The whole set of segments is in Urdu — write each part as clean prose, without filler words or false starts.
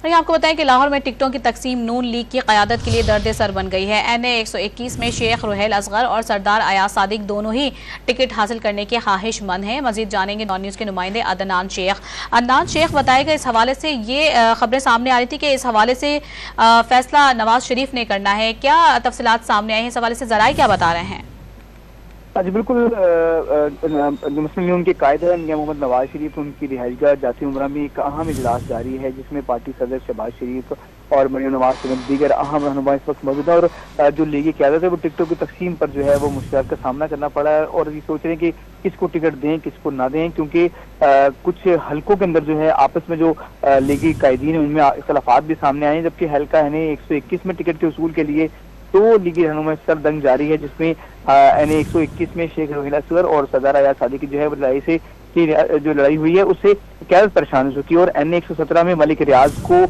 اور یہ آپ کو بتائیں کہ لاہور میں ٹکٹوں کی تقسیم نون لیگ کی قیادت کے لیے درد سر بن گئی ہے۔ NA 121 میں شیخ رحیل اصغر اور سردار ایاز صادق دونوں ہی ٹکٹ حاصل کرنے کے خواہش مند ہیں۔ مزید جانیں گے نون نیوز کے نمائندے عدنان شیخ بتائے گا اس حوالے سے یہ خبریں سامنے آ رہی تھی کہ اس حوالے سے فیصلہ نواز شریف نے کرنا ہے، کیا تفصیلات سامنے آئی ہیں اس حوالے سے، ذرائع کیا بتا رہے ہیں؟ جی بالکل، مسلم لیگ کے قائد ہیں میاں محمد نواز شریف، ان کی رہائش گاہ جاتی عمرہ میں ایک اہم اجلاس جاری ہے جس میں پارٹی صدر شہباز شریف اور مریم نواز سمیت دیگر اہم رہنما اس وقت موجود ہیں، اور جو لیگی قیادت ہے وہ ٹکٹوں کی تقسیم پر جو ہے وہ مشکلات کا سامنا کرنا پڑا ہے اور یہ سوچ رہے ہیں کہ کس کو ٹکٹ دیں کس کو نہ دیں، کیونکہ کچھ حلقوں کے اندر جو ہے آپس میں جو لیگی قائدین ہیں ان میں اختلافات بھی سامنے آئے ہیں، جبکہ حلقہ NA 121 میں ٹکٹ کے حصول کے لیے دو لیگی رہنما سر دنگ جاری ہے، جس میں NA 121 میں شیخ رحیل اصغر اور سردار ایاز صادق کی جو ہے جو لڑائی ہوئی ہے اس سے قیادت پریشان ہو چکی ہے، اور NA 117 میں ملک ریاض کو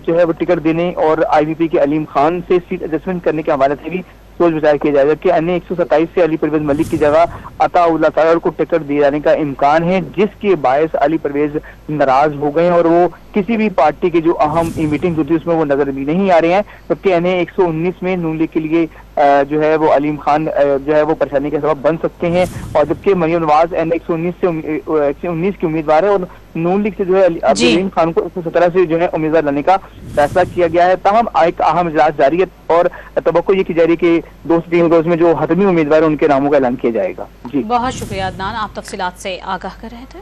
جو ہے وہ ٹکٹ دینے اور IVP کے علیم خان سے سیٹ ایڈجسٹمنٹ کرنے کے حوالے سے بھی سوچ بچار کیا جائے گا کہ NA 127 سے علی پرویز ملک کی جگہ عطا اللہ تعالی کو ٹکٹ دیے جانے کا امکان ہے، جس کے باعث علی پرویز ناراض ہو گئے ہیں اور وہ کسی بھی پارٹی کے جو اہم میٹنگ ہوتی ہے اس میں وہ نظر بھی نہیں آ رہے ہیں، جبکہ NA 119 میں نون لیگ کے لیے جو ہے وہ علیم خان جو ہے وہ پریشانی کا سبب بن سکتے ہیں، اور جبکہ مریم نواز NA 119 کی امیدوار ہے اور نون لیگ سے جو ہے علیم خان کو 117 سے جو ہے امیدوار لانے کا فیصلہ کیا گیا ہے۔ تاہم ایک اہم اجلاس جاری ہے اور توقع یہ کی جا رہی ہے کہ 2 سے 3 روز میں جو حتمی امیدوار ہیں ان کے ناموں کا اعلان کیا جائے گا۔ بہت شکریہ عدنان، آپ تفصیلات سے آگاہ کر رہے تھے۔